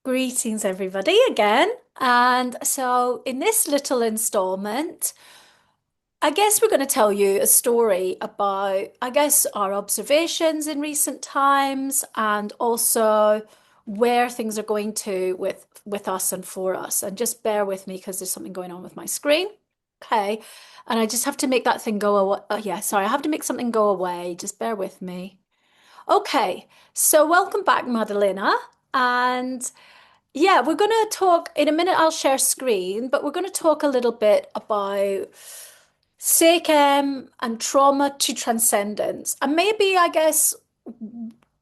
Greetings, everybody, again. And so, in this little installment, I guess we're going to tell you a story about, I guess, our observations in recent times and also where things are going to with us and for us. And just bear with me because there's something going on with my screen. Okay. And I just have to make that thing go away. Oh, yeah, sorry, I have to make something go away. Just bear with me. Okay. So, welcome back, Madalena. And yeah, we're going to talk in a minute. I'll share screen, but we're going to talk a little bit about Sekhem and trauma to transcendence. And maybe, I guess,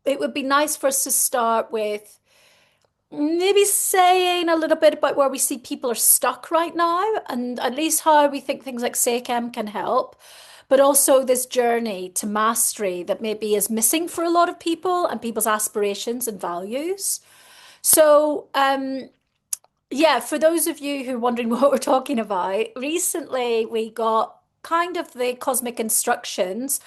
it would be nice for us to start with maybe saying a little bit about where we see people are stuck right now, and at least how we think things like Sekhem can help, but also this journey to mastery that maybe is missing for a lot of people and people's aspirations and values. So, yeah, for those of you who are wondering what we're talking about, recently we got kind of the cosmic instructions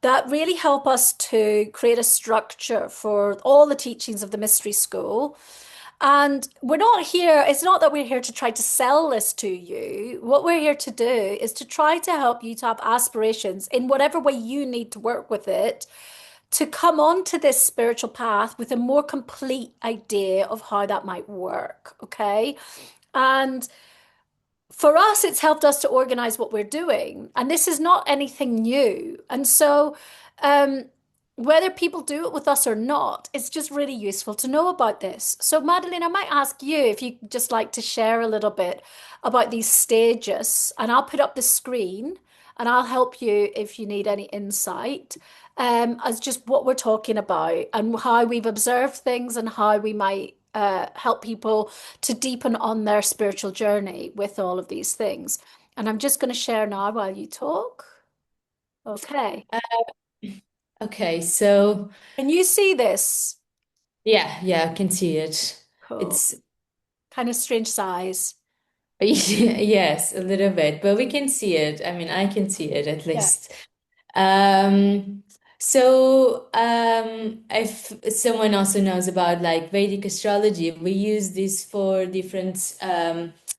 that really help us to create a structure for all the teachings of the mystery school. And we're not here, it's not that we're here to try to sell this to you. What we're here to do is to try to help you to have aspirations in whatever way you need to work with it to come onto this spiritual path with a more complete idea of how that might work. Okay. And for us, it's helped us to organize what we're doing. And this is not anything new. And so, um, whether people do it with us or not, it's just really useful to know about this. So, Madeline, I might ask you if you just like to share a little bit about these stages, and I'll put up the screen and I'll help you if you need any insight, as just what we're talking about and how we've observed things and how we might help people to deepen on their spiritual journey with all of these things. And I'm just going to share now while you talk. Okay. Uh, okay, so Can you see this? yeah, I can see it. Cool. It's Kind of strange size. yes, a little bit, but we can see it. I mean, I can see it at Yeah. least. If someone also knows about like Vedic astrology, we use this for different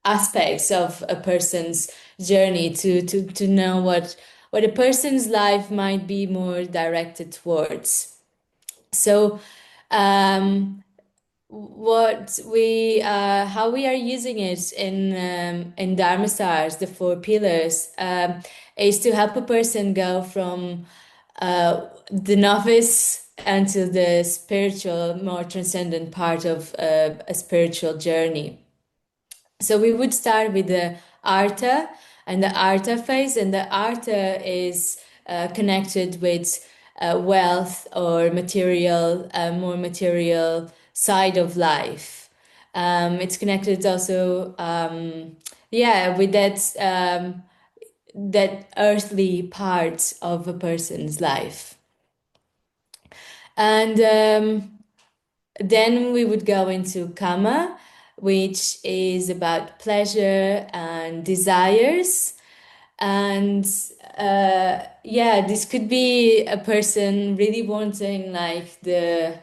aspects of a person's journey to know what a person's life might be more directed towards. So, um, what we how we are using it in Dharma STARS, the four pillars, is to help a person go from the novice into the spiritual, more transcendent part of a spiritual journey. So we would start with the Artha and the Artha phase, and the Artha is connected with wealth or material, more material side of life. It's connected also, yeah, with that earthly part of a person's life. And then we would go into Kama, which is about pleasure and desires. And yeah, this could be a person really wanting like the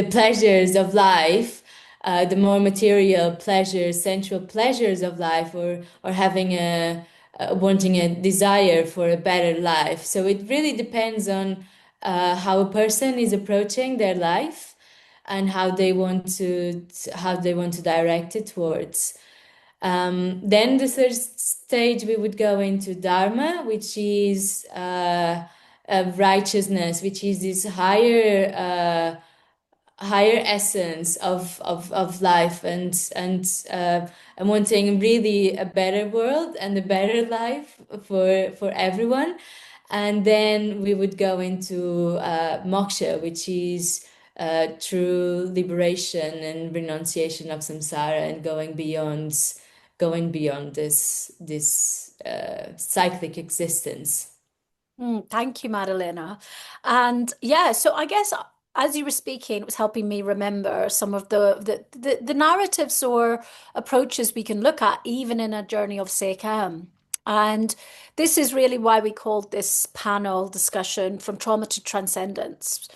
pleasures of life, the more material pleasures, sensual pleasures of life, or having a wanting a desire for a better life. So it really depends on how a person is approaching their life and how they want to direct it towards. Then the third stage we would go into Dharma, which is righteousness, which is this higher essence of life and wanting really a better world and a better life for everyone. And then we would go into moksha, which is true liberation and renunciation of samsara and going beyond this cyclic existence. Thank you, Madalena. And yeah, so I guess as you were speaking, it was helping me remember some of the narratives or approaches we can look at even in a journey of Sekhem. And this is really why we called this panel discussion From Trauma to Transcendence.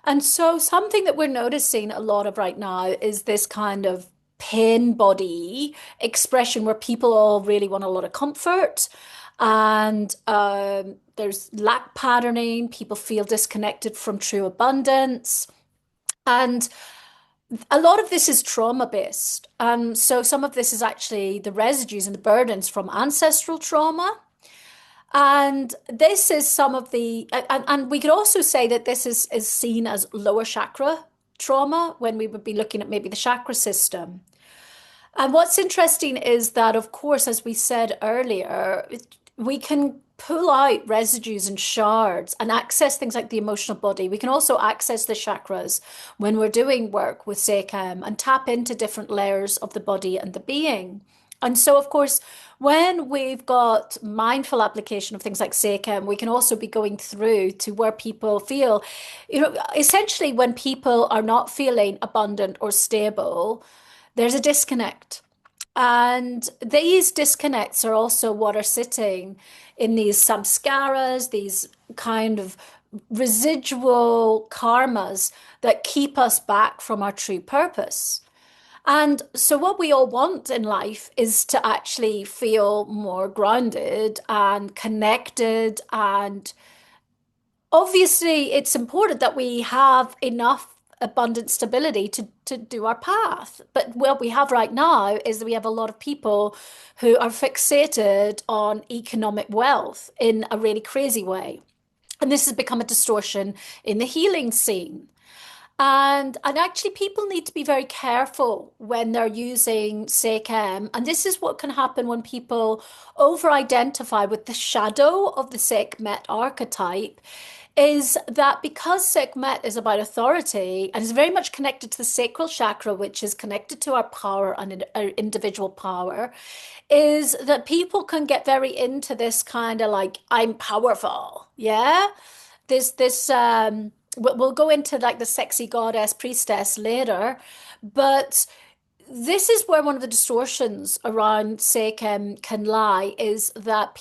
And so something that we're noticing a lot of right now is this kind of pain body expression where people all really want a lot of comfort. And there's lack patterning. People feel disconnected from true abundance. And a lot of this is trauma based. So some of this is actually the residues and the burdens from ancestral trauma. And this is some of and we could also say that is seen as lower chakra trauma when we would be looking at maybe the chakra system. And what's interesting is that, of course, as we said earlier, we can pull out residues and shards and access things like the emotional body. We can also access the chakras when we're doing work with Sekhem and tap into different layers of the body and the being. And so, of course, when we've got mindful application of things like Sekhem, we can also be going through to where people feel, essentially when people are not feeling abundant or stable, there's a disconnect. And these disconnects are also what are sitting in these samskaras, these kind of residual karmas that keep us back from our true purpose. And so, what we all want in life is to actually feel more grounded and connected. And obviously, it's important that we have enough abundant stability to do our path. But what we have right now is that we have a lot of people who are fixated on economic wealth in a really crazy way. And this has become a distortion in the healing scene. And actually, people need to be very careful when they're using Sekhem. And this is what can happen when people over-identify with the shadow of the Sekhmet archetype, is that because Sekhmet is about authority and is very much connected to the sacral chakra, which is connected to our power and our individual power, is that people can get very into this kind of like, I'm powerful. Yeah. We'll go into like the sexy goddess priestess later, but this is where one of the distortions around Sekhem can lie, is that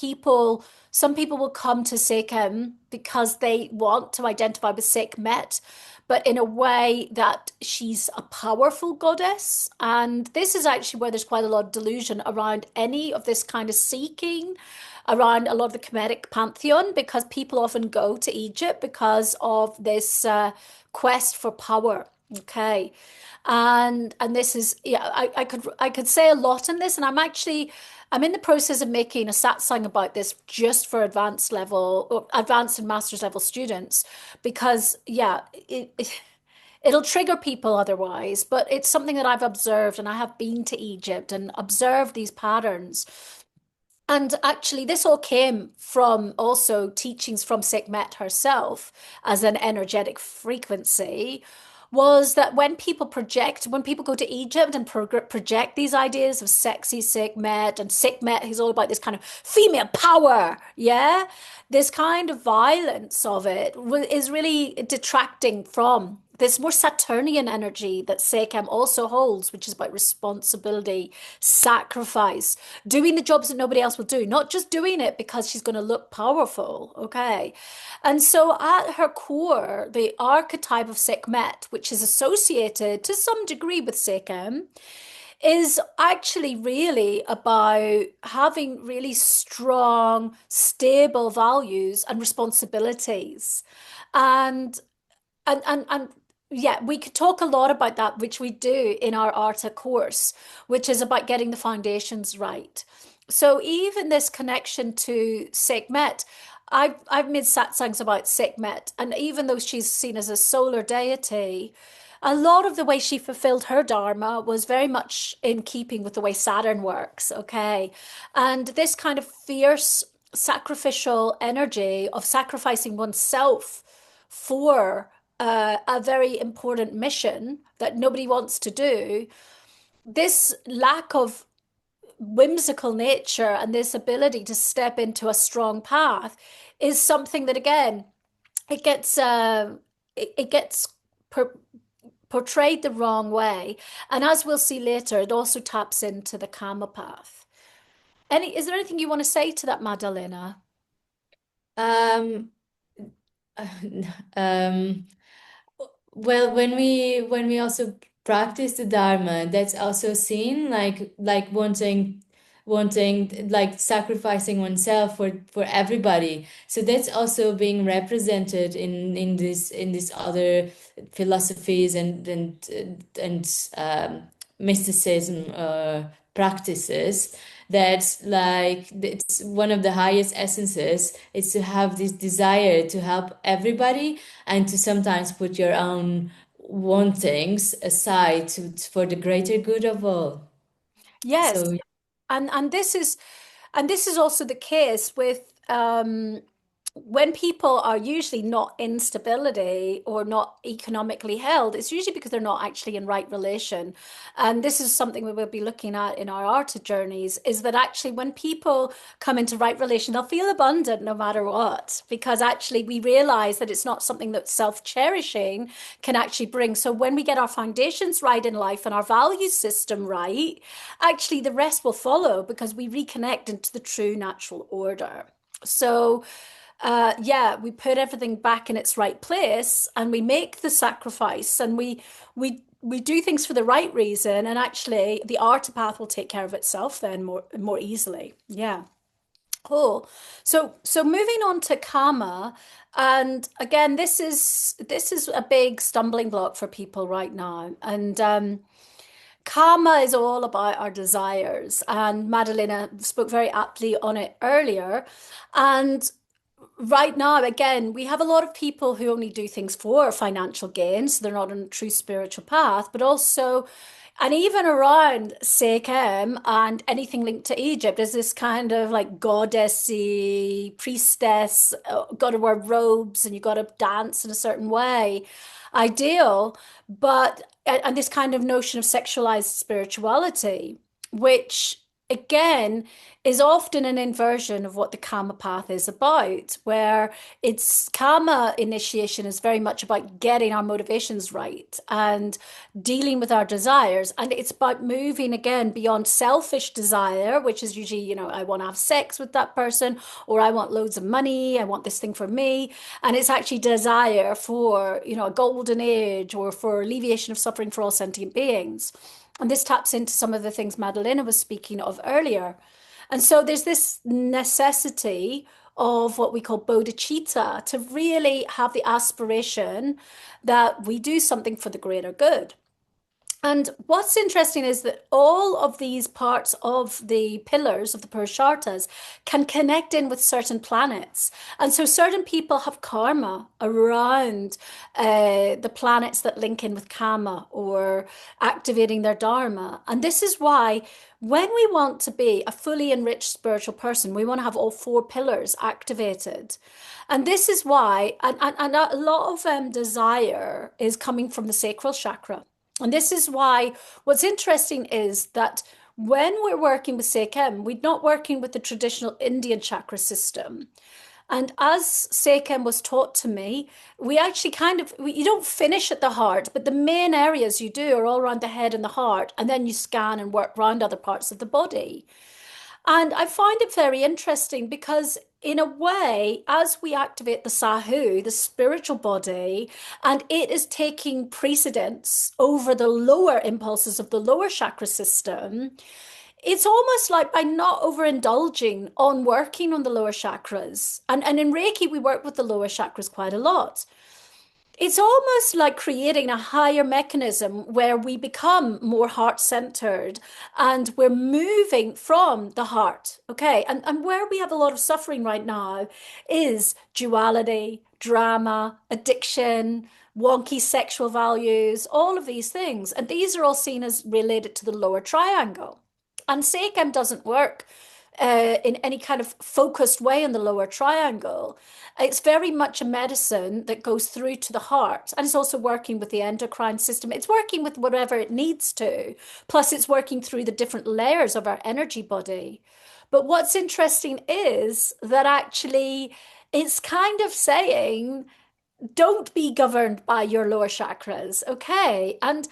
some people will come to Sekhem because they want to identify with Sekhmet, but in a way that she's a powerful goddess. And this is actually where there's quite a lot of delusion around any of this kind of seeking around a lot of the Kemetic pantheon, because people often go to Egypt because of this quest for power. Okay. And this is, yeah, I could say a lot in this, and I'm in the process of making a satsang about this just for advanced level or advanced and master's level students, because yeah, it'll trigger people otherwise, but it's something that I've observed, and I have been to Egypt and observed these patterns. And actually, this all came from also teachings from Sekhmet herself as an energetic frequency. Was that when people go to Egypt and project these ideas of sexy Sekhmet and Sekhmet, he's all about this kind of female power, yeah? This kind of violence of it is really detracting from this more Saturnian energy that Sekhem also holds, which is about responsibility, sacrifice, doing the jobs that nobody else will do, not just doing it because she's going to look powerful, okay? And so at her core, the archetype of Sekhmet, which is associated to some degree with Sekhem, is actually really about having really strong, stable values and responsibilities. And and yeah, we could talk a lot about that, which we do in our Arta course, which is about getting the foundations right. So even this connection to Sekhmet, I've made satsangs about Sekhmet, and even though she's seen as a solar deity, a lot of the way she fulfilled her dharma was very much in keeping with the way Saturn works, okay? And this kind of fierce sacrificial energy of sacrificing oneself for a very important mission that nobody wants to do, this lack of whimsical nature and this ability to step into a strong path is something that again it gets it gets per portrayed the wrong way, and as we'll see later, it also taps into the karma path. Is there anything you want to say to that, Madalena? Um, um, Well, when we also practice the Dharma, that's also seen like wanting like sacrificing oneself for everybody. So that's also being represented in these other philosophies and mysticism practices. That's like it's one of the highest essences is to have this desire to help everybody and to sometimes put your own wantings aside for the greater good of all. Yes. So And this is also the case with when people are usually not in stability or not economically held, it's usually because they're not actually in right relation. And this is something we will be looking at in our art journeys, is that actually when people come into right relation, they'll feel abundant no matter what, because actually we realize that it's not something that self-cherishing can actually bring. So when we get our foundations right in life and our value system right, actually the rest will follow because we reconnect into the true natural order. So yeah, we put everything back in its right place and we make the sacrifice and we do things for the right reason, and actually the art path will take care of itself then more easily. Yeah. Cool. So moving on to karma, and again, this is a big stumbling block for people right now. And karma is all about our desires, and Madalena spoke very aptly on it earlier. And right now, again, we have a lot of people who only do things for financial gain, so they're not on a true spiritual path, but also, and even around Sekhem and anything linked to Egypt, is this kind of like goddessy, priestess, got to wear robes and you got to dance in a certain way, ideal, but, and this kind of notion of sexualized spirituality, which again is often an inversion of what the karma path is about, where it's karma initiation is very much about getting our motivations right and dealing with our desires. And it's about moving again beyond selfish desire, which is usually, I want to have sex with that person, or I want loads of money, I want this thing for me. And it's actually desire for, a golden age or for alleviation of suffering for all sentient beings. And this taps into some of the things Madalena was speaking of earlier. And so there's this necessity of what we call bodhicitta to really have the aspiration that we do something for the greater good. And what's interesting is that all of these parts of the pillars of the Purusharthas can connect in with certain planets. And so certain people have karma around the planets that link in with karma or activating their dharma. And this is why when we want to be a fully enriched spiritual person, we want to have all four pillars activated. And this is why, and a lot of desire is coming from the sacral chakra. And this is why what's interesting is that when we're working with Sekhem, we're not working with the traditional Indian chakra system. And as Sekhem was taught to me, we actually you don't finish at the heart, but the main areas you do are all around the head and the heart. And then you scan and work around other parts of the body. And I find it very interesting because, in a way, as we activate the Sahu, the spiritual body, and it is taking precedence over the lower impulses of the lower chakra system, it's almost like by not overindulging on working on the lower chakras. And in Reiki, we work with the lower chakras quite a lot. It's almost like creating a higher mechanism where we become more heart centered and we're moving from the heart. Okay. And where we have a lot of suffering right now is duality, drama, addiction, wonky sexual values, all of these things. And these are all seen as related to the lower triangle. And Sekhem doesn't work in any kind of focused way in the lower triangle. It's very much a medicine that goes through to the heart, and it's also working with the endocrine system. It's working with whatever it needs to. Plus, it's working through the different layers of our energy body. But what's interesting is that actually it's kind of saying, don't be governed by your lower chakras, okay? And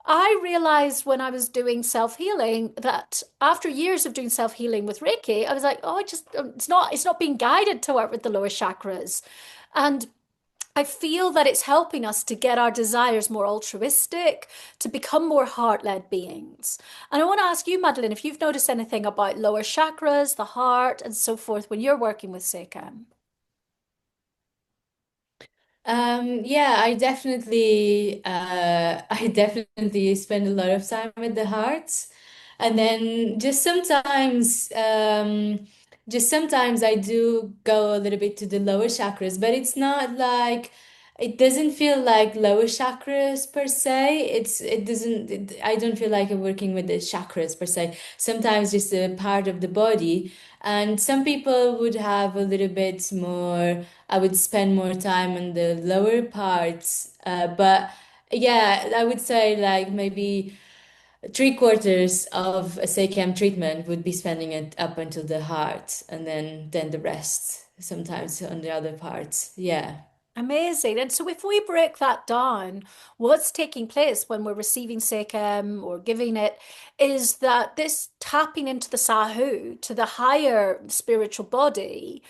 I realized when I was doing self-healing that after years of doing self-healing with Reiki, I was like, oh, it's not being guided to work with the lower chakras. And I feel that it's helping us to get our desires more altruistic, to become more heart-led beings. And I want to ask you, Madeline, if you've noticed anything about lower chakras, the heart, and so forth when you're working with Sekhem. Yeah, I definitely spend a lot of time with the hearts, and then just sometimes I do go a little bit to the lower chakras, but it's not like it doesn't feel like lower chakras per se. I don't feel like I'm working with the chakras per se. Sometimes just a part of the body, and some people would have a little bit more. I would spend more time on the lower parts. But yeah, I would say like maybe three-quarters of a Sekhem treatment would be spending it up until the heart, and then the rest sometimes on the other parts. Yeah. Amazing. And so if we break that down, what's taking place when we're receiving Sekhem or giving it is that this tapping into the Sahu, to the higher spiritual body,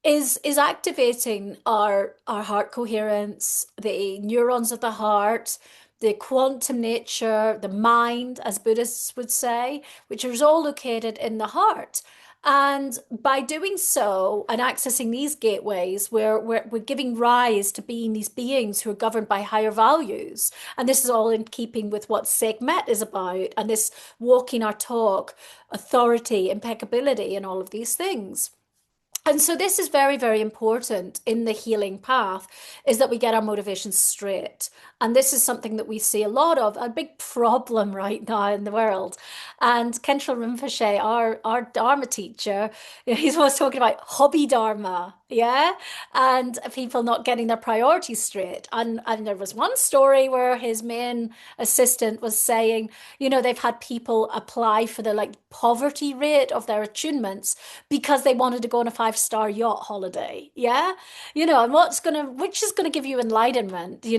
is activating our heart coherence, the neurons of the heart, the quantum nature, the mind, as Buddhists would say, which is all located in the heart. And by doing so and accessing these gateways, we're giving rise to being these beings who are governed by higher values. And this is all in keeping with what Sekhmet is about, and this walking our talk, authority, impeccability, and all of these things. And so this is very, very important in the healing path, is that we get our motivations straight. And this is something that we see a lot of, a big problem right now in the world. And Khentrul Rinpoche, our Dharma teacher, he's always talking about hobby Dharma, yeah? And people not getting their priorities straight. And there was one story where his main assistant was saying, they've had people apply for the like poverty rate of their attunements because they wanted to go on a five-star yacht holiday. Yeah. And which is gonna give you enlightenment, the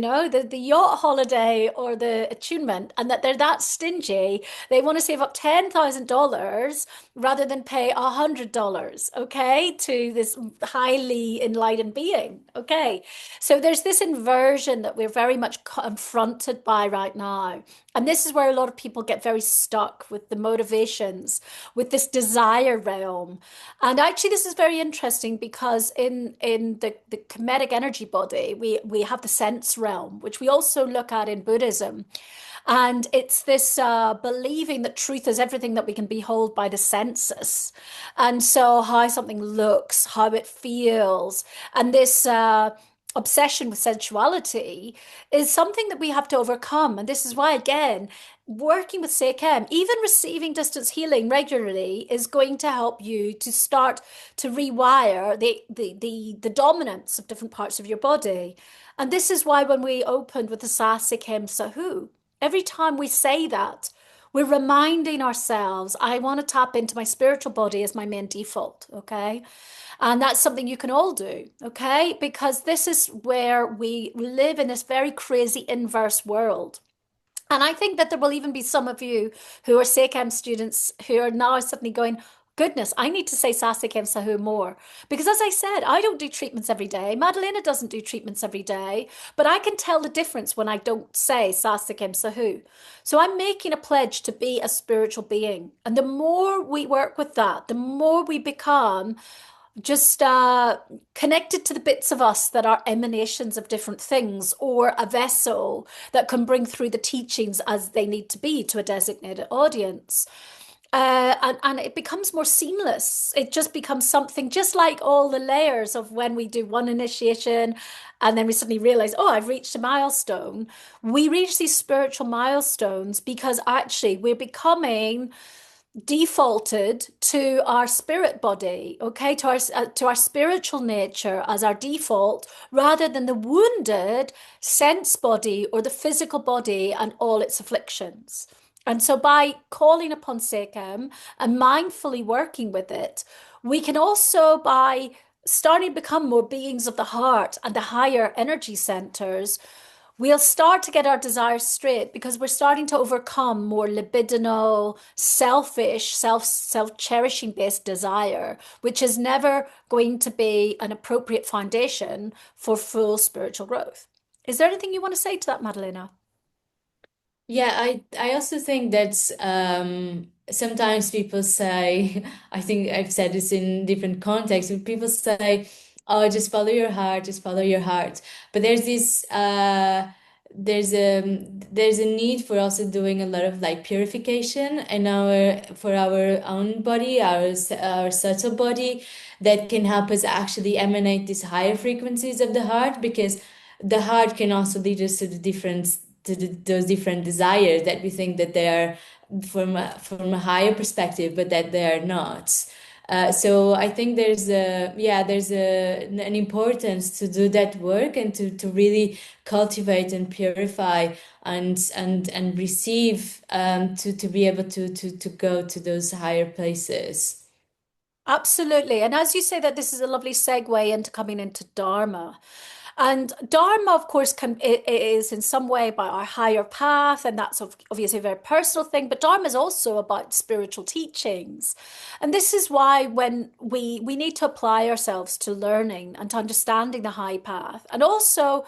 yacht holiday or the attunement, and that they're that stingy. They want to save up $10,000 rather than pay $100, okay, to this highly enlightened being. Okay. So there's this inversion that we're very much confronted by right now. And this is where a lot of people get very stuck with the motivations, with this desire realm. And actually, this is very interesting because in the Kemetic energy body, we have the sense realm, which we also look at in Buddhism. And it's this believing that truth is everything that we can behold by the senses. And so, how something looks, how it feels, and this obsession with sensuality is something that we have to overcome. And this is why, again, working with Sekhem, even receiving distance healing regularly, is going to help you to start to rewire the dominance of different parts of your body. And this is why when we opened with the Sa Sekhem Sahu, every time we say that, we're reminding ourselves, I want to tap into my spiritual body as my main default, okay? And that's something you can all do, okay? Because this is where we live in this very crazy inverse world. And I think that there will even be some of you who are Sekhem students who are now suddenly going, goodness, I need to say Sasekhem Sahu more. Because as I said, I don't do treatments every day. Madalena doesn't do treatments every day. But I can tell the difference when I don't say Sasekhem Sahu. So I'm making a pledge to be a spiritual being. And the more we work with that, the more we become just connected to the bits of us that are emanations of different things, or a vessel that can bring through the teachings as they need to be to a designated audience. And it becomes more seamless. It just becomes something just like all the layers of when we do one initiation and then we suddenly realize, oh, I've reached a milestone. We reach these spiritual milestones because actually we're becoming defaulted to our spirit body, okay, to our spiritual nature as our default, rather than the wounded sense body or the physical body and all its afflictions. And so by calling upon Sekhem and mindfully working with it, we can also, by starting to become more beings of the heart and the higher energy centers, we'll start to get our desires straight because we're starting to overcome more libidinal, selfish, self-cherishing based desire, which is never going to be an appropriate foundation for full spiritual growth. Is there anything you want to say to that, Madalena? Yeah, I also think that sometimes people say, I think I've said this in different contexts, but people say, "Oh, just follow your heart, just follow your heart." But there's a need for also doing a lot of like purification in our for our own body, our subtle body, that can help us actually emanate these higher frequencies of the heart, because the heart can also lead us to the different those different desires that we think that they are from a higher perspective, but that they are not. So I think there's an importance to do that work and to really cultivate and purify and receive, to be able to go to those higher places. Absolutely. And as you say that, this is a lovely segue into coming into Dharma. And Dharma, of course, it is in some way about our higher path, and that's obviously a very personal thing. But Dharma is also about spiritual teachings, and this is why when we need to apply ourselves to learning and to understanding the high path, and also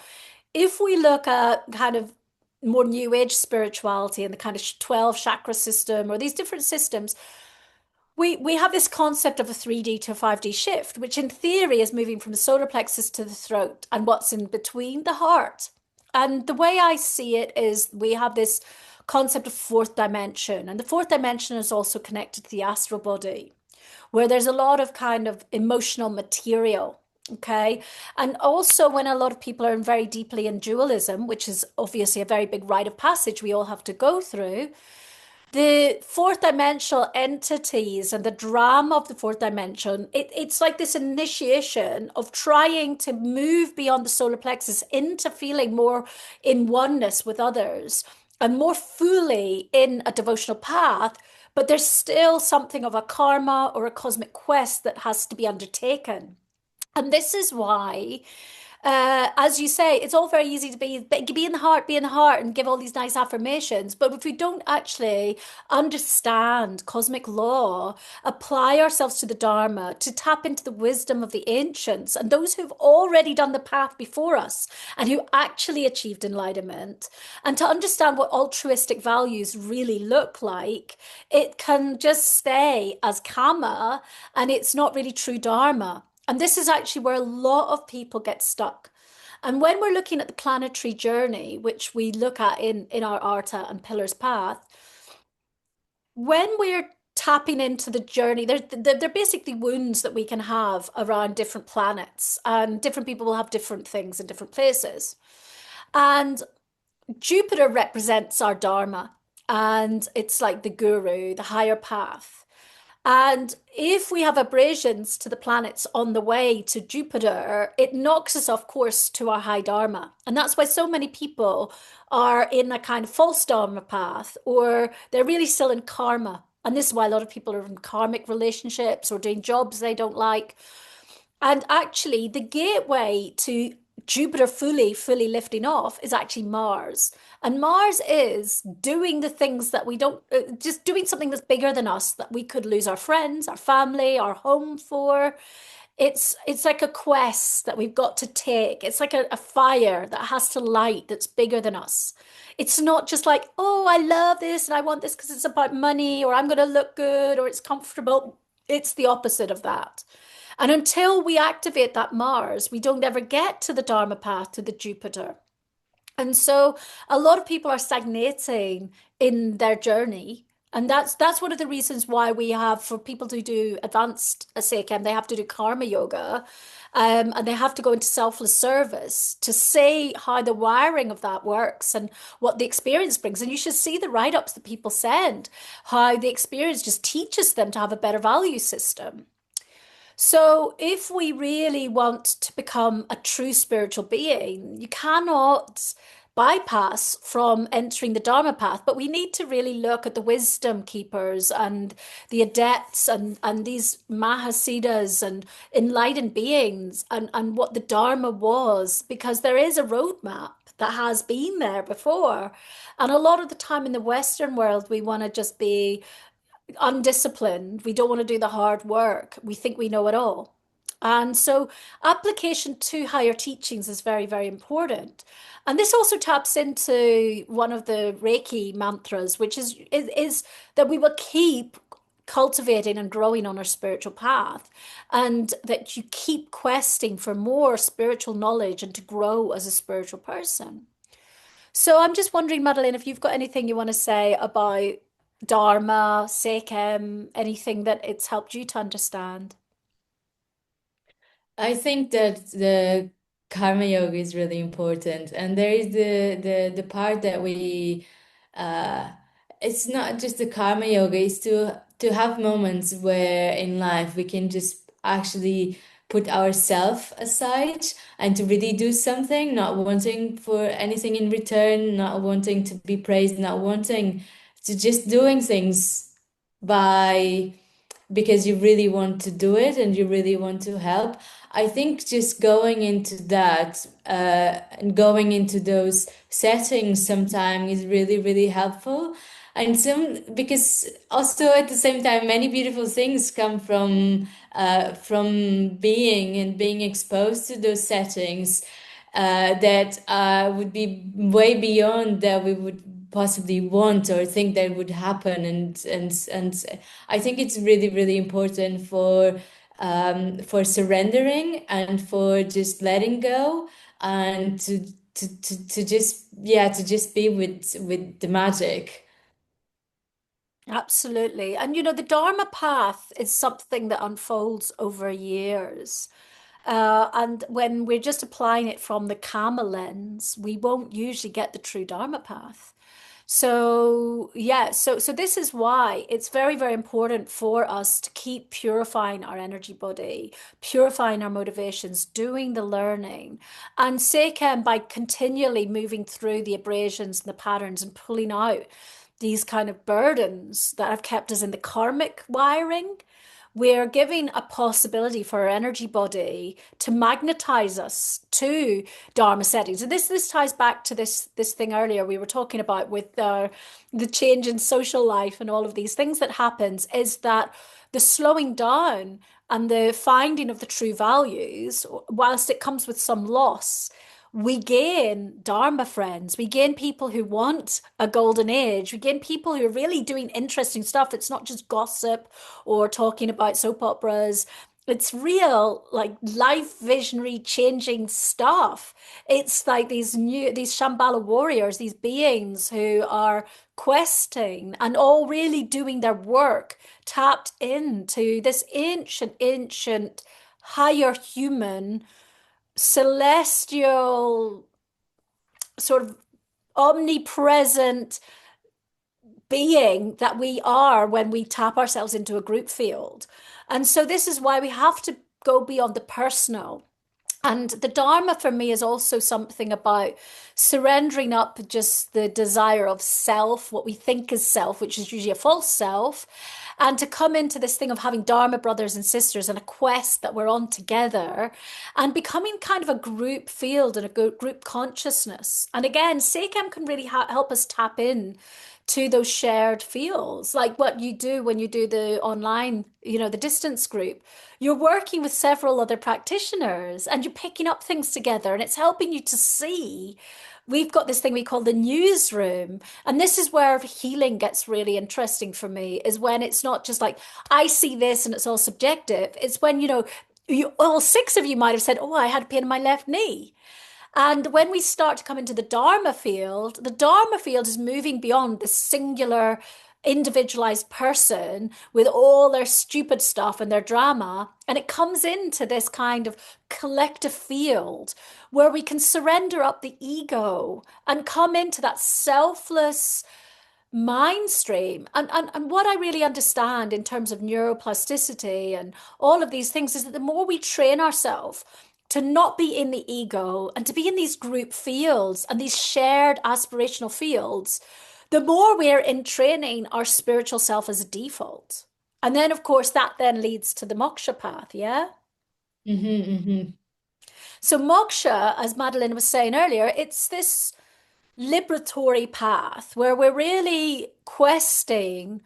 if we look at kind of more New Age spirituality and the kind of 12 chakra system or these different systems, we have this concept of a 3D to a 5D shift, which in theory is moving from the solar plexus to the throat and what's in between the heart. And the way I see it is we have this concept of fourth dimension, and the fourth dimension is also connected to the astral body, where there's a lot of kind of emotional material. Okay. And also, when a lot of people are very deeply in dualism, which is obviously a very big rite of passage we all have to go through, the fourth dimensional entities and the drama of the fourth dimension, it's like this initiation of trying to move beyond the solar plexus into feeling more in oneness with others and more fully in a devotional path. But there's still something of a karma or a cosmic quest that has to be undertaken. And this is why, as you say, it's all very easy to be in the heart, and give all these nice affirmations. But if we don't actually understand cosmic law, apply ourselves to the Dharma, to tap into the wisdom of the ancients and those who've already done the path before us and who actually achieved enlightenment, and to understand what altruistic values really look like, it can just stay as karma and it's not really true Dharma. And this is actually where a lot of people get stuck. And when we're looking at the planetary journey, which we look at in our Arta and Pillars path, when we're tapping into the journey, they're basically wounds that we can have around different planets, and different people will have different things in different places. And Jupiter represents our Dharma, and it's like the guru, the higher path. And if we have abrasions to the planets on the way to Jupiter, it knocks us off course to our high Dharma. And that's why so many people are in a kind of false Dharma path, or they're really still in karma. And this is why a lot of people are in karmic relationships or doing jobs they don't like. And actually, the gateway to Jupiter fully lifting off is actually Mars. And Mars is doing the things that we don't, just doing something that's bigger than us, that we could lose our friends, our family, our home for. It's like a quest that we've got to take. It's like a fire that has to light that's bigger than us. It's not just like, oh, I love this and I want this because it's about money or I'm going to look good or it's comfortable. It's the opposite of that. And until we activate that Mars, we don't ever get to the Dharma path, to the Jupiter. And so a lot of people are stagnating in their journey. And that's one of the reasons why we have, for people to do advanced Sekhem, they have to do karma yoga, and they have to go into selfless service to see how the wiring of that works and what the experience brings. And you should see the write-ups that people send, how the experience just teaches them to have a better value system. So, if we really want to become a true spiritual being, you cannot bypass from entering the Dharma path, but we need to really look at the wisdom keepers and the adepts and these Mahasiddhas and enlightened beings and what the Dharma was, because there is a roadmap that has been there before. And a lot of the time in the Western world, we want to just be undisciplined. We don't want to do the hard work. We think we know it all. And so application to higher teachings is very, very important. And this also taps into one of the Reiki mantras, which is that we will keep cultivating and growing on our spiritual path, and that you keep questing for more spiritual knowledge and to grow as a spiritual person. So I'm just wondering, Madeline, if you've got anything you want to say about Dharma, Sekhem, anything that it's helped you to understand. I think that the karma yoga is really important, and there is the part that we uh it's not just the karma yoga, it's to have moments where in life we can just actually put ourselves aside and to really do something, not wanting for anything in return, not wanting to be praised, not wanting to just doing things by because you really want to do it and you really want to help. I think just going into that and going into those settings sometimes is really, really helpful. And some because also at the same time, many beautiful things come from being and being exposed to those settings that would be way beyond that we would possibly want or think that would happen. And I think it's really, really important for surrendering and for just letting go and to just yeah to just be with the magic. Absolutely. And the Dharma path is something that unfolds over years. And when we're just applying it from the Kama lens, we won't usually get the true Dharma path. So yeah, so this is why it's very, very important for us to keep purifying our energy body, purifying our motivations, doing the learning. And Sekhem, by continually moving through the abrasions and the patterns and pulling out these kind of burdens that have kept us in the karmic wiring, we're giving a possibility for our energy body to magnetize us to Dharma settings. And this ties back to this thing earlier we were talking about with the change in social life and all of these things that happens, is that the slowing down and the finding of the true values, whilst it comes with some loss, we gain Dharma friends. We gain people who want a golden age. We gain people who are really doing interesting stuff. It's not just gossip or talking about soap operas. It's real, like life visionary changing stuff. It's like these Shambhala warriors, these beings who are questing and all really doing their work, tapped into this ancient, higher human celestial, sort of omnipresent being that we are when we tap ourselves into a group field. And so this is why we have to go beyond the personal. And the Dharma for me is also something about surrendering up just the desire of self, what we think is self, which is usually a false self, and to come into this thing of having Dharma brothers and sisters and a quest that we're on together and becoming kind of a group field and a group consciousness. And again, Sekhem can really help us tap in to those shared fields, like what you do when you do the online, the distance group. You're working with several other practitioners and you're picking up things together, and it's helping you to see. We've got this thing we call the newsroom, and this is where healing gets really interesting for me, is when it's not just like I see this and it's all subjective. It's when, all six of you might have said, oh, I had a pain in my left knee. And when we start to come into the Dharma field is moving beyond the singular, individualized person with all their stupid stuff and their drama. And it comes into this kind of collective field where we can surrender up the ego and come into that selfless mind stream. And what I really understand in terms of neuroplasticity and all of these things is that the more we train ourselves to not be in the ego and to be in these group fields and these shared aspirational fields, the more we're in training our spiritual self as a default. And then, of course, that then leads to the moksha path, yeah? Mm-hmm, mm-hmm. So moksha, as Madeline was saying earlier, it's this liberatory path where we're really questing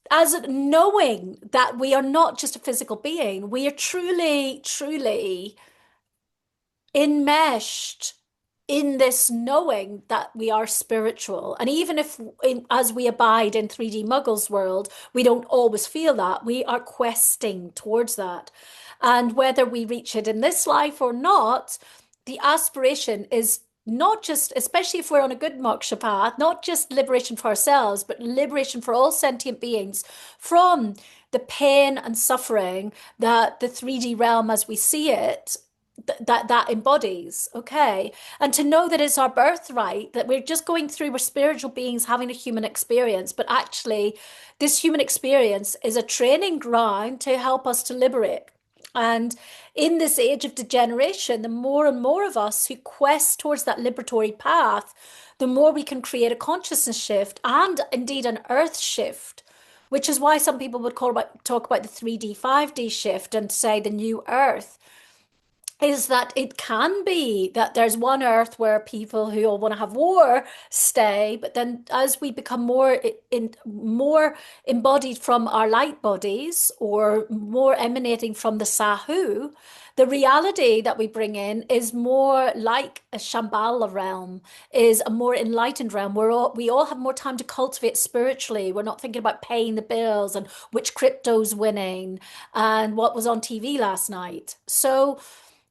as knowing that we are not just a physical being, we are truly, truly enmeshed in this knowing that we are spiritual. And even if, as we abide in 3D Muggles world, we don't always feel that, we are questing towards that. And whether we reach it in this life or not, the aspiration is not just, especially if we're on a good moksha path, not just liberation for ourselves, but liberation for all sentient beings from the pain and suffering that the 3D realm as we see it that embodies. Okay, and to know that it's our birthright, that we're just going through, we're spiritual beings having a human experience, but actually this human experience is a training ground to help us to liberate. And in this age of degeneration, the more and more of us who quest towards that liberatory path, the more we can create a consciousness shift and indeed an earth shift, which is why some people would talk about the 3D, 5D shift and say the new earth, is that it can be that there's one earth where people who all want to have war stay, but then as we become more embodied from our light bodies or more emanating from the Sahu, the reality that we bring in is more like a Shambhala realm, is a more enlightened realm where we all have more time to cultivate spiritually. We're not thinking about paying the bills and which crypto's winning and what was on TV last night. So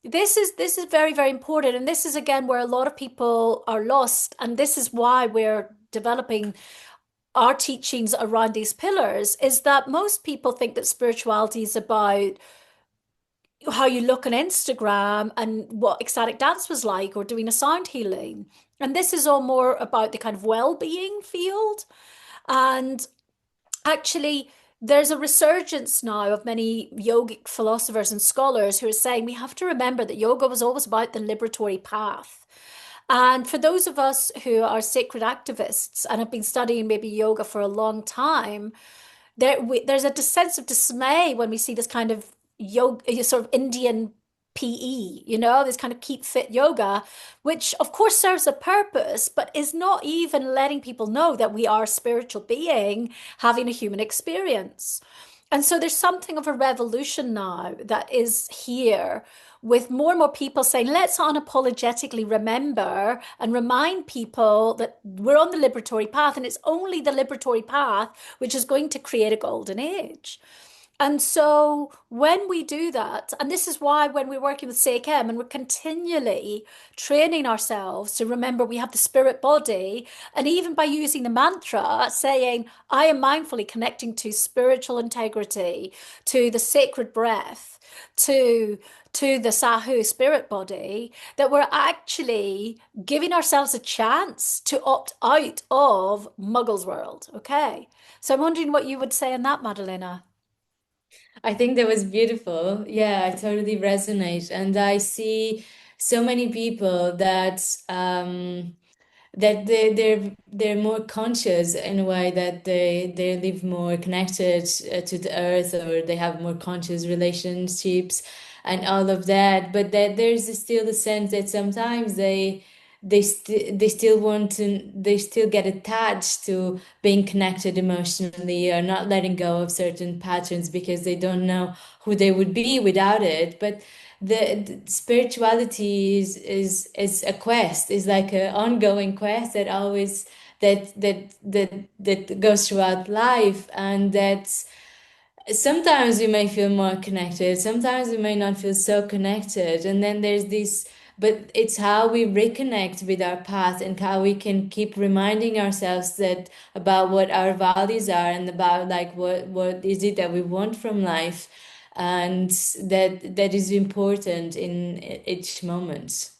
this is very, very important. And this is again where a lot of people are lost. And this is why we're developing our teachings around these pillars, is that most people think that spirituality is about how you look on Instagram and what ecstatic dance was like or doing a sound healing. And this is all more about the kind of well-being field. And actually, there's a resurgence now of many yogic philosophers and scholars who are saying we have to remember that yoga was always about the liberatory path. And for those of us who are sacred activists and have been studying maybe yoga for a long time, there's a sense of dismay when we see this kind of yoga, sort of Indian PE, this kind of keep fit yoga, which of course serves a purpose, but is not even letting people know that we are a spiritual being having a human experience. And so there's something of a revolution now that is here with more and more people saying, let's unapologetically remember and remind people that we're on the liberatory path, and it's only the liberatory path which is going to create a golden age. And so when we do that, and this is why when we're working with Sekhem and we're continually training ourselves to remember we have the spirit body, and even by using the mantra, saying, I am mindfully connecting to spiritual integrity, to the sacred breath, to the Sahu spirit body, that we're actually giving ourselves a chance to opt out of Muggles world. Okay. So I'm wondering what you would say on that, Madalena. I think that was beautiful. Yeah, I totally resonate. And I see so many people that they're more conscious in a way, that they live more connected to the earth, or they have more conscious relationships and all of that, but that there's still the sense that sometimes they still get attached to being connected emotionally, or not letting go of certain patterns because they don't know who they would be without it. But the spirituality is a quest, is like an ongoing quest that always that goes throughout life, and that sometimes we may feel more connected, sometimes we may not feel so connected, and then there's this, but it's how we reconnect with our path, and how we can keep reminding ourselves that about what our values are, and about like what is it that we want from life, and that is important in each moment,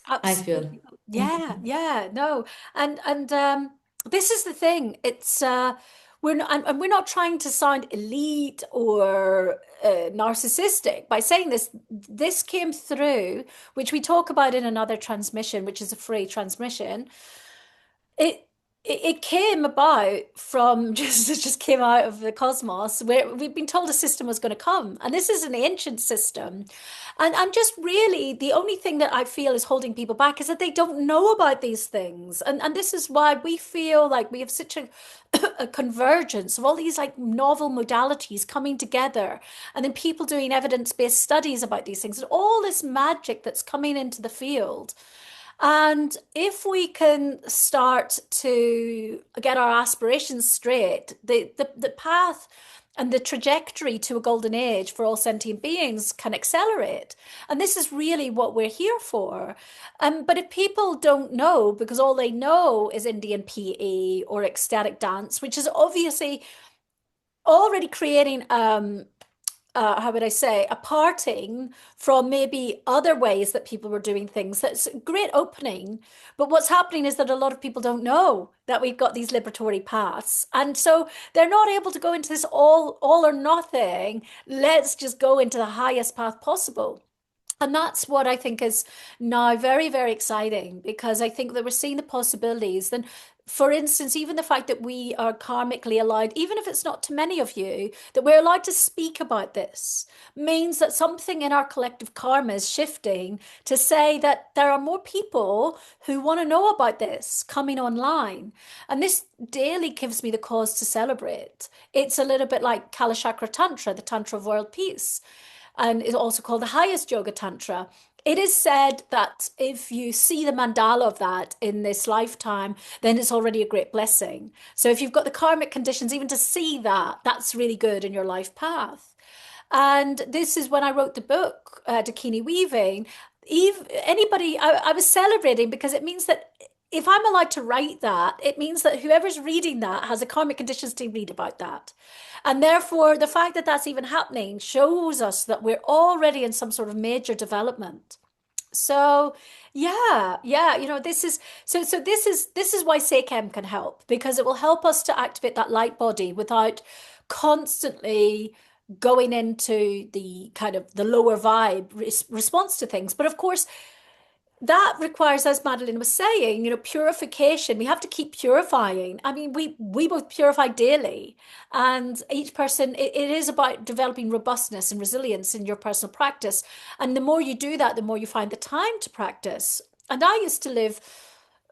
I feel. Absolutely. Yeah, yeah, no. And this is the thing. It's we're not and we're not trying to sound elite or narcissistic by saying this. This came through, which we talk about in another transmission, which is a free transmission. It it came about from just it just came out of the cosmos where we've been told a system was going to come, and this is an ancient system, and just really the only thing that I feel is holding people back is that they don't know about these things, and this is why we feel like we have such a a convergence of all these like novel modalities coming together, and then people doing evidence-based studies about these things, and all this magic that's coming into the field. And if we can start to get our aspirations straight, the path and the trajectory to a golden age for all sentient beings can accelerate. And this is really what we're here for. But if people don't know, because all they know is Indian PE or ecstatic dance, which is obviously already creating how would I say, a parting from maybe other ways that people were doing things. That's a great opening. But what's happening is that a lot of people don't know that we've got these liberatory paths. And so they're not able to go into this all or nothing. Let's just go into the highest path possible. And that's what I think is now very, very exciting because I think that we're seeing the possibilities. Then, for instance, even the fact that we are karmically allowed, even if it's not to many of you, that we're allowed to speak about this means that something in our collective karma is shifting to say that there are more people who want to know about this coming online. And this daily gives me the cause to celebrate. It's a little bit like Kalachakra Tantra, the Tantra of world peace, and is also called the highest yoga tantra. It is said that if you see the mandala of that in this lifetime, then it's already a great blessing. So if you've got the karmic conditions, even to see that, that's really good in your life path. And this is when I wrote the book, Dakini Weaving. Anybody, I was celebrating because it means that if I'm allowed to write that, it means that whoever's reading that has the karmic conditions to read about that. And therefore, the fact that that's even happening shows us that we're already in some sort of major development. So, yeah, this is why Sekhem can help because it will help us to activate that light body without constantly going into the kind of the lower vibe response to things. But of course, that requires, as Madalena was saying, purification. We have to keep purifying. I mean, we both purify daily, and each person, it is about developing robustness and resilience in your personal practice. And the more you do that, the more you find the time to practice. And I used to live,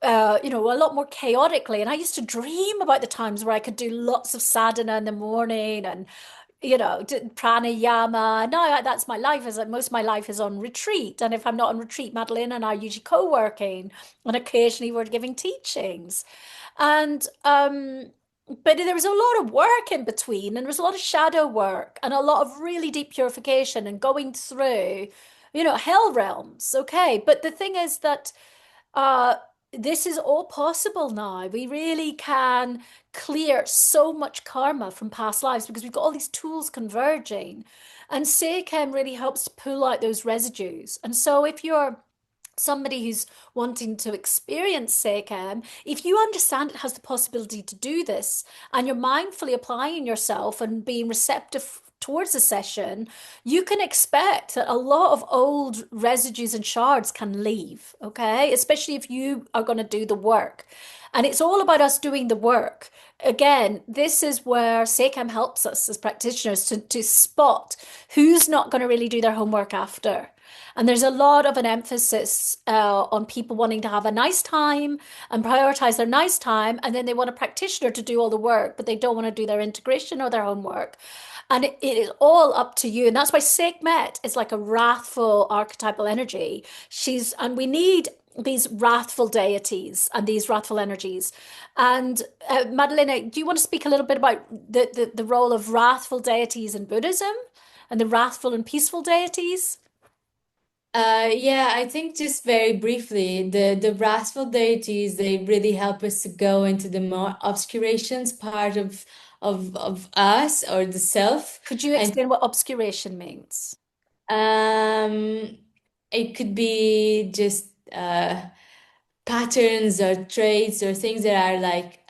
a lot more chaotically, and I used to dream about the times where I could do lots of sadhana in the morning and pranayama. Now that's my life. Is most of my life is on retreat, and if I'm not on retreat, Madalena and I are usually co-working, and occasionally we're giving teachings, and but there was a lot of work in between, and there was a lot of shadow work and a lot of really deep purification and going through, hell realms. Okay, but the thing is that uh, this is all possible now. We really can clear so much karma from past lives because we've got all these tools converging. And Sekhem really helps to pull out those residues. And so if you're somebody who's wanting to experience Sekhem, if you understand it has the possibility to do this and you're mindfully applying yourself and being receptive towards the session, you can expect that a lot of old residues and shards can leave, okay? Especially if you are going to do the work. And it's all about us doing the work. Again, this is where Sekhem helps us as practitioners to spot who's not going to really do their homework after. And there's a lot of an emphasis on people wanting to have a nice time and prioritize their nice time. And then they want a practitioner to do all the work, but they don't want to do their integration or their homework. And it is all up to you. And that's why Sekhmet is like a wrathful archetypal energy. And we need these wrathful deities and these wrathful energies. And Madalena, do you want to speak a little bit about the role of wrathful deities in Buddhism and the wrathful and peaceful deities? Yeah, I think just very briefly, the wrathful deities, they really help us to go into the more obscurations part of us or the self. Could you And explain what obscuration means? um it could be just patterns or traits or things that are like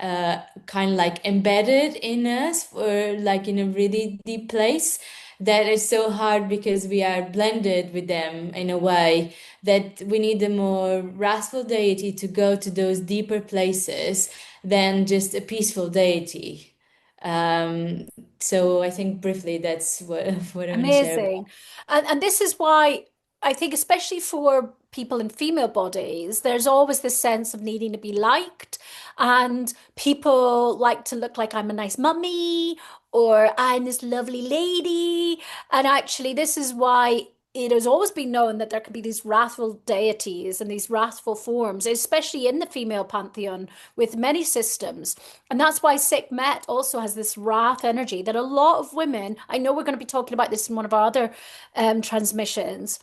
kind of like embedded in us or like in a really deep place that is so hard because we are blended with them in a way that we need a more wrathful deity to go to those deeper places than just a peaceful deity. Um, so I think briefly that's what what I want to share about. Amazing. And this is why I think, especially for people in female bodies, there's always this sense of needing to be liked. And people like to look like I'm a nice mummy or I'm this lovely lady. And actually, this is why it has always been known that there can be these wrathful deities and these wrathful forms, especially in the female pantheon with many systems. And that's why Sekhmet also has this wrath energy that a lot of women, I know we're going to be talking about this in one of our other transmissions.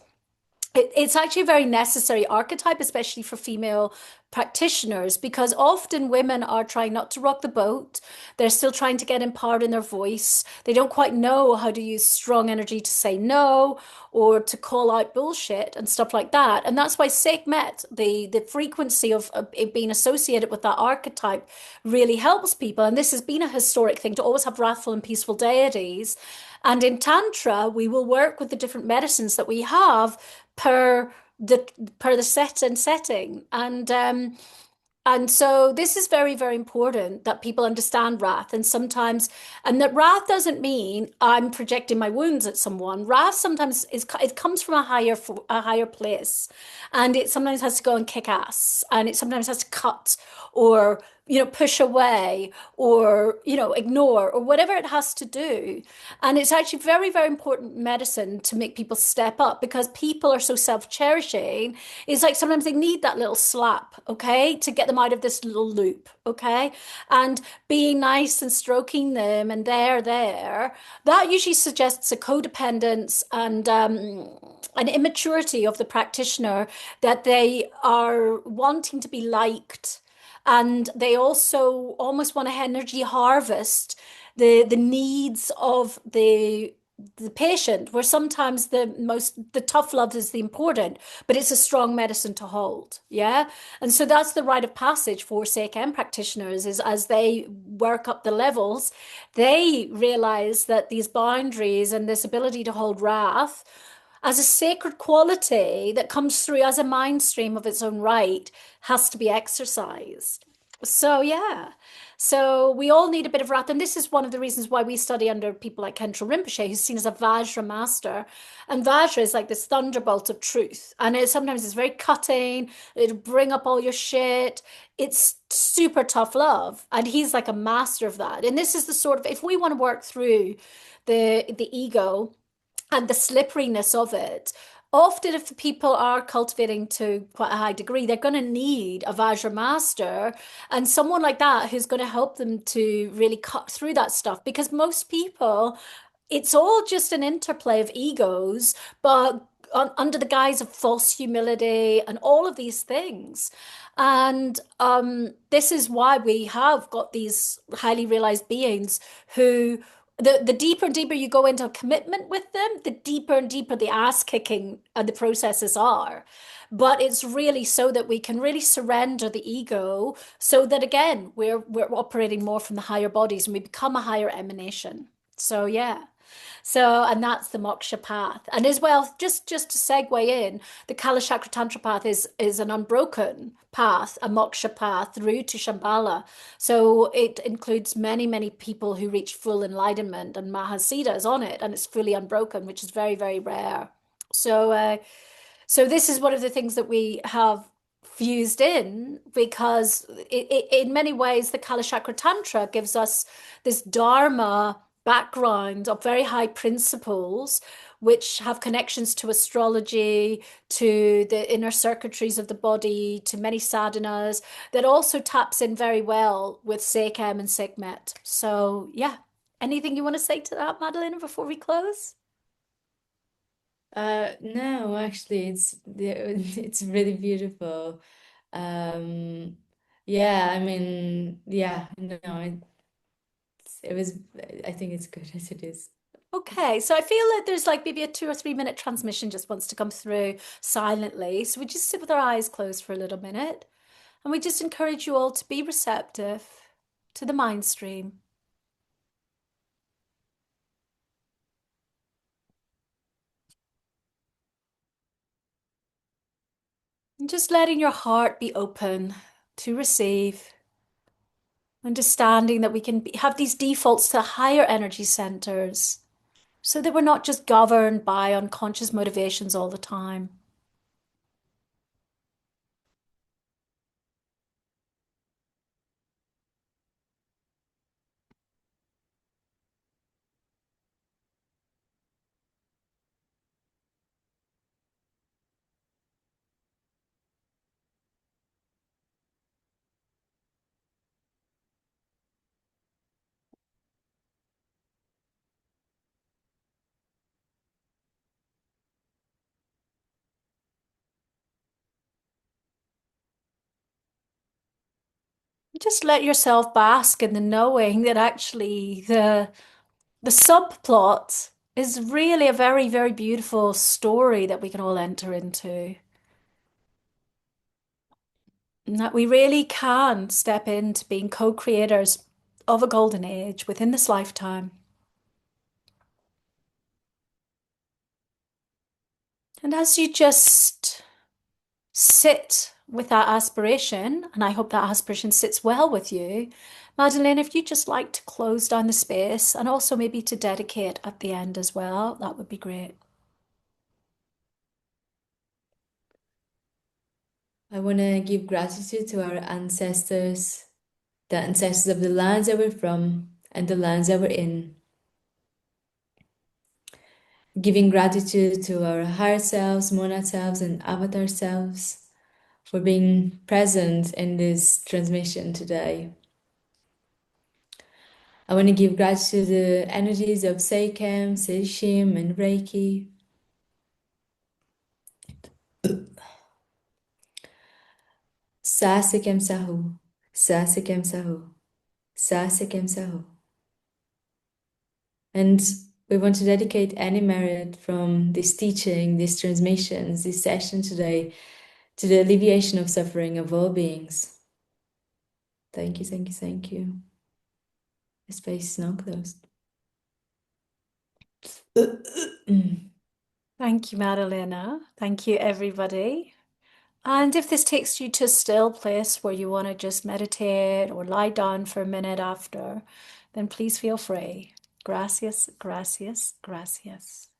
It's actually a very necessary archetype, especially for female practitioners, because often women are trying not to rock the boat. They're still trying to get empowered in their voice. They don't quite know how to use strong energy to say no or to call out bullshit and stuff like that. And that's why Sekhmet, the frequency of it being associated with that archetype, really helps people. And this has been a historic thing to always have wrathful and peaceful deities. And in Tantra, we will work with the different medicines that we have per the per the set and setting. And so this is very, very important that people understand wrath. And sometimes, and that wrath doesn't mean I'm projecting my wounds at someone. Wrath sometimes is it comes from a higher place, and it sometimes has to go and kick ass, and it sometimes has to cut or push away or ignore or whatever it has to do. And it's actually very, very important medicine to make people step up because people are so self-cherishing. It's like sometimes they need that little slap, okay, to get them out of this little loop, okay? And being nice and stroking them and there, that usually suggests a codependence and an immaturity of the practitioner, that they are wanting to be liked, and they also almost want to energy harvest the needs of the patient, where sometimes the tough love is the important, but it's a strong medicine to hold. Yeah. And so that's the rite of passage for Sekhem practitioners, is as they work up the levels, they realize that these boundaries and this ability to hold wrath as a sacred quality that comes through as a mind stream of its own right has to be exercised. So yeah, so we all need a bit of wrath, and this is one of the reasons why we study under people like Khenpo Rinpoche, who's seen as a Vajra master. And Vajra is like this thunderbolt of truth, and sometimes it's very cutting. It'll bring up all your shit. It's super tough love, and he's like a master of that. And this is the sort of, if we want to work through the ego and the slipperiness of it. Often, if people are cultivating to quite a high degree, they're going to need a Vajra master and someone like that who's going to help them to really cut through that stuff. Because most people, it's all just an interplay of egos, but under the guise of false humility and all of these things. And this is why we have got these highly realized beings who the deeper and deeper you go into a commitment with them, the deeper and deeper the ass kicking and the processes are. But it's really so that we can really surrender the ego, so that again we're operating more from the higher bodies and we become a higher emanation. So yeah. So, and that's the moksha path. And as well, just to segue in, the Kalachakra Tantra path is an unbroken path, a moksha path through to Shambhala. So it includes many, many people who reach full enlightenment, and Mahasiddha is on it, and it's fully unbroken, which is very, very rare. So, so this is one of the things that we have fused in, because in many ways the Kalachakra Tantra gives us this Dharma background of very high principles which have connections to astrology, to the inner circuitries of the body, to many sadhanas, that also taps in very well with Sekhem and Sekhmet. So yeah, anything you want to say to that, Madalena, before we close? No, actually, it's really beautiful. Um, yeah, I mean, yeah, no, it was. I think it's good as it is. Okay, so I feel that there's like maybe a 2 or 3 minute transmission just wants to come through silently. So we just sit with our eyes closed for a little minute, and we just encourage you all to be receptive to the mind stream. Just letting your heart be open to receive, understanding that we can have these defaults to higher energy centers so that we're not just governed by unconscious motivations all the time. Just let yourself bask in the knowing that actually the subplot is really a very, very beautiful story that we can all enter into. And that we really can step into being co-creators of a golden age within this lifetime. And as you just sit with that aspiration, and I hope that aspiration sits well with you, Madalena, if you'd just like to close down the space and also maybe to dedicate at the end as well, that would be great. I want to give gratitude to our ancestors, the ancestors of the lands that we're from and the lands that we're in. Giving gratitude to our higher selves, monad selves, and avatar selves for being present in this transmission today. I want to give gratitude to the energies of Sekhem, Seishim, and Reiki. Sa Sekhem Sahu, Sa Sekhem Sahu, Sa Sekhem Sahu. And we want to dedicate any merit from this teaching, these transmissions, this session today to the alleviation of suffering of all beings. Thank you, thank you, thank you. The space is now closed. Thank you, Madalena. Thank you, everybody. And if this takes you to a still place where you want to just meditate or lie down for a minute after, then please feel free. Gracias, gracias, gracias.